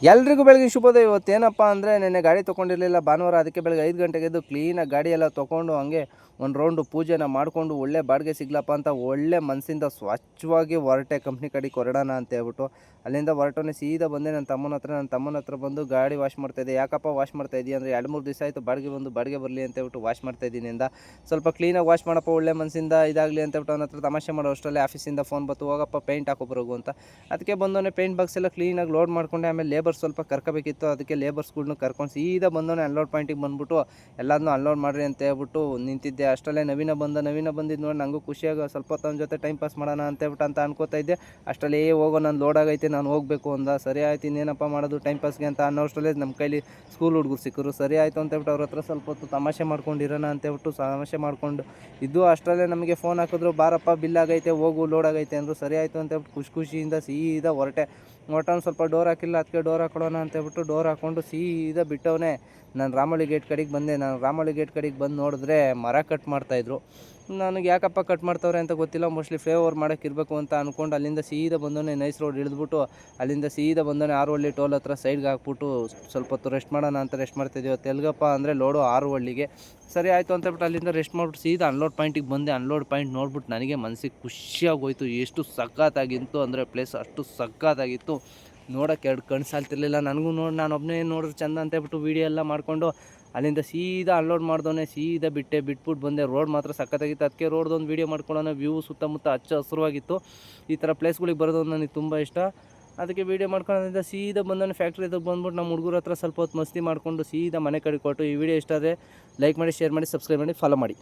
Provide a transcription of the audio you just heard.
ಎಲ್ರಿಗೂ ಬೆಳಗಿನ ಶುಭೋದಯ. ಇವತ್ತೇನಪ್ಪ ಅಂದರೆ ನೆನ್ನೆ ಗಾಡಿ ತೊಗೊಂಡಿರಲಿಲ್ಲ ಭಾನುವಾರ, ಅದಕ್ಕೆ ಬೆಳಗ್ಗೆ 5 ಗಂಟೆಗೆ ಎದ್ದು ಕ್ಲೀನಾಗಿ ಗಾಡಿ ಎಲ್ಲ ತೊಗೊಂಡು ಹಂಗೆ ಒಂದು ರೌಂಡು ಪೂಜೆನ ಮಾಡಿಕೊಂಡು ಒಳ್ಳೆ ಬಾಡಿಗೆ ಸಿಗ್ಲಪ್ಪ ಅಂತ ಒಳ್ಳೆ ಮನಸ್ಸಿಂದ ಸ್ವಚ್ಛವಾಗಿ ಹೊರಟೆ ಕಂಪ್ನಿ ಕಡೆಗೆ ಹೊರಡೋಣ ಅಂತ ಹೇಳ್ಬಿಟ್ಟು. ಅಲ್ಲಿಂದ ಹೊರಟೋನೆ ಸೀದಾ ಬಂದೆ ನನ್ನ ತಮ್ಮನ ಹತ್ರ ಬಂದು ಗಾಡಿ ವಾಶ್ ಮಾಡ್ತಾಯಿದ್ದೆ. ಯಾಕಪ್ಪ ವಾಶ್ ಮಾಡ್ತಾಯಿದ್ದೀಯ ಅಂದರೆ 2-3 ದಿವಸ ಆಯಿತು ಬಾಡಿಗೆ ಬರಲಿ ಅಂತ ಹೇಳ್ಬಿಟ್ಟು ವಾಶ್ ಮಾಡ್ತಾಯಿದ್ದೀನಿ ಅಂದ. ಸ್ವಲ್ಪ ಕ್ಲೀನಾಗಿ ವಾಶ್ ಮಾಡಪ್ಪ ಒಳ್ಳೆ ಮನಸ್ಸಿಂದ ಇದಾಗಲಿ ಅಂತ ಹೇಳ್ಬಿಟ್ಟು ಅವನ ಹತ್ರ ತಮಾಷೆ ಮಾಡೋ ಅಷ್ಟರಲ್ಲಿ ಆಫೀಸಿಂದ ಫೋನ್ ಬಂತು, ಹೋಗಪ್ಪ ಪೇಂಟ್ ಹಾಕೊಬರೋಗು ಅಂತ. ಅದಕ್ಕೆ ಬಂದವನೇ ಪೇಂಟ್ ಬಾಕ್ಸ್ ಎಲ್ಲ ಕ್ಲೀನಾಗಿ ಲೋಡ್ ಮಾಡ್ಕೊಂಡೆ. ಆಮೇಲೆ ಲೇಬರ್ಸ್ ಸ್ವಲ್ಪ ಕರ್ಕೋಬೇಕಿತ್ತು, ಅದಕ್ಕೆ ಲೇಬರ್ಸ್ಗಳ್ನ ಕರ್ಕೊಂಡು ಸೀದಾ ಬಂದವನೇ ಅನ್ಲೋಡ್ ಪಾಯಿಂಟಿಗೆ ಬಂದುಬಿಟ್ಟು ಎಲ್ಲದನ್ನೂ ಅನ್ಲೋಡ್ ಮಾಡಿರಿ ಅಂತ ಹೇಳ್ಬಿಟ್ಟು ನಿಂತಿದ್ದೆ. ಅಷ್ಟರಲ್ಲೇ ನವೀನ ಬಂದಿದ್ದು ನೋಡಿ ನನಗೂ ಖುಷಿಯಾಗ ಸ್ವಲ್ಪ ಹೊತ್ತು ಅವನ ಜೊತೆ ಟೈಮ್ ಪಾಸ್ ಮಾಡೋಣ ಅಂತ ಹೇಳ್ಬಿಟ್ಟು ಅಂತ ಅನ್ಕೋತಾ ಇದ್ದೆ. ಅಷ್ಟರಲ್ಲಿ ಹೋಗೋ ನಾನು ಲೋಡ್ ಆಗೈತೆ ನಾನು ಹೋಗಬೇಕು ಅಂದ. ಸರಿ ಆಯ್ತು ಇನ್ನೇನಪ್ಪ ಮಾಡೋದು ಟೈಮ್ ಪಾಸ್ಗೆ ಅಂತ ಅನ್ನೋಷ್ಟರಲ್ಲೇ ನಮ್ಮ ಕೈಲಿ ಸ್ಕೂಲ್ ಹುಡುಗರು ಸಿಕ್ಕರು. ಸರಿ ಆಯಿತು ಅಂತ ಹೇಳ್ಬಿಟ್ಟು ಅವ್ರ ಹತ್ರ ಸ್ವಲ್ಪ ಹೊತ್ತು ತಮಾಷೆ ಮಾಡ್ಕೊಂಡಿರೋಣ ಅಂತ ಹೇಳ್ಬಿಟ್ಟು ತಮಾಷೆ ಮಾಡ್ಕೊಂಡು ಇದ್ದು. ಅಷ್ಟರಲ್ಲೇ ನಮಗೆ ಫೋನ್ ಹಾಕಿದ್ರು, ಬಾರಪ್ಪ ಬಿಲ್ ಆಗೈತೆ ಹೋಗು ಲೋಡ್ ಆಗೈತೆ ಅಂದರು. ಸರಿ ಆಯಿತು ಅಂತ ಹೇಳ್ಬಿಟ್ಟು ಖುಷಿಯಿಂದ ಸೀದಾ ಹೊರಟವ್ನು. ಸ್ವಲ್ಪ ಡೋರ್ ಹಾಕಿಲ್ಲ, ಅದಕ್ಕೆ ಡೋರ್ ಹಾಕೊಳ್ಳೋಣ ಅಂತ ಹೇಳ್ಬಿಟ್ಟು ಡೋರ್ ಹಾಕ್ಕೊಂಡು ಸೀದಾ ಬಿಟ್ಟವನೇ. ನಾನು ರಾಮೋಳಿ ಗೇಟ್ ಕಡೆಗೆ ಬಂದೆ. ರಾಮೋಳಿ ಗೇಟ್ ಕಡೆಗೆ ಬಂದು ನೋಡಿದ್ರೆ ಮರ ಕಟ್ ಮಾಡ್ತಾಯಿದ್ರು. ನನಗೆ ಯಾಕಪ್ಪ ಕಟ್ ಮಾಡ್ತಾವ್ರೆ ಅಂತ ಗೊತ್ತಿಲ್ಲ, ಮೋಸ್ಟ್ಲಿ ಫ್ಲೇವರ್ ಮಾಡೋಕ್ಕಿರಬೇಕು ಅಂತ ಅಂದ್ಕೊಂಡು ಅಲ್ಲಿಂದ ಸೀದಾ ಬಂದವನೇ ನೈಸ್ ರೋಡ್ ಇಳಿದ್ಬಿಟ್ಟು ಅಲ್ಲಿಂದ ಸೀದಾ ಬಂದವನೇ ಆರುವಳ್ಳಿ ಟೋಲ್ ಹತ್ರ ಸೈಡ್ಗೆ ಹಾಕ್ಬಿಟ್ಟು ಸ್ವಲ್ಪ ಹೊತ್ತು ರೆಸ್ಟ್ ಮಾಡೋಣ ಅಂತ ರೆಸ್ಟ್ ಮಾಡ್ತಿದ್ದೀವಿ. ತೆಲ್ಗಪ್ಪ ಅಂದರೆ ಲೋಡು ಆರುವಳ್ಳಿಗೆ. ಸರಿ ಆಯಿತು ಅಂತ ಹೇಳ್ಬಿಟ್ಟು ಅಲ್ಲಿಂದ ರೆಸ್ಟ್ ಮಾಡಿಬಿಟ್ಟು ಸೀದಾ ಅನ್ಲೋಡ್ ಪಾಯಿಂಟಿಗೆ ಬಂದೆ. ಅನ್ಲೋಡ್ ಪಾಯಿಂಟ್ ನೋಡ್ಬಿಟ್ಟು ನನಗೆ ಮನಸ್ಸಿಗೆ ಖುಷಿಯಾಗೋಯ್ತು. ಎಷ್ಟು ಸಖತ್ತಾಗಿತ್ತು ಅಂದರೆ ಪ್ಲೇಸ್ ಅಷ್ಟು ಸಖತ್ತಾಗಿತ್ತು. ನೋಡೋಕ್ಕೆ 2 ಕಣ್ಣು ಸಾಲ್ತಿರ್ಲಿಲ್ಲ ನನಗೂ. ನಾನು ಒಬ್ಬನೇ ನೋಡಿದ್ರೆ ಚೆಂದ ಅಂತ ಹೇಳ್ಬಿಟ್ಟು ವೀಡಿಯೋ ಎಲ್ಲ ಮಾಡಿಕೊಂಡು ಅಲ್ಲಿಂದ ಸೀದಾ ಅನ್ಲೋಡ್ ಮಾಡ್ದವನೇ ಸೀದಾ ಬಿಟ್ಬಿಟ್ಟು ಬಂದೆ. ರೋಡ್ ಮಾತ್ರ ಸಖತ್ತಾಗಿತ್ತು. ಅದಕ್ಕೆ ರೋಡ್ದೊಂದು ವೀಡಿಯೋ ಮಾಡ್ಕೊಳ್ಳೋಣ. ವ್ಯೂ ಸುತ್ತಮುತ್ತ ಹಚ್ಚ ಹಸಿರುವಾಗಿತ್ತು. ಈ ಥರ ಪ್ಲೇಸ್ಗಳಿಗೆ ಬರೋದು ನನಗೆ ತುಂಬ ಇಷ್ಟ. ಅದಕ್ಕೆ ವೀಡಿಯೋ ಮಾಡ್ಕೊಳ್ಳೋದ್ರಿಂದ ಸೀದಾ ಬಂದವನೇ ಫ್ಯಾಕ್ಟ್ರಿ ಎದುರು ಬಂದ್ಬಿಟ್ಟು ನಮ್ಮ ಹುಡುಗರ ಹತ್ರ ಸ್ವಲ್ಪ ಹೊತ್ತು ಮಸ್ತಿ ಮಾಡಿಕೊಂಡು ಸೀದಾ ಮನೆ ಕಡೆ ಕೊಟ್ಟು. ಈ ವಿಡಿಯೋ ಇಷ್ಟ ಆದರೆ ಲೈಕ್ ಮಾಡಿ, ಶೇರ್ ಮಾಡಿ, ಸಬ್ಸ್ಕ್ರೈಬ್ ಮಾಡಿ, ಫಾಲೋ ಮಾಡಿ.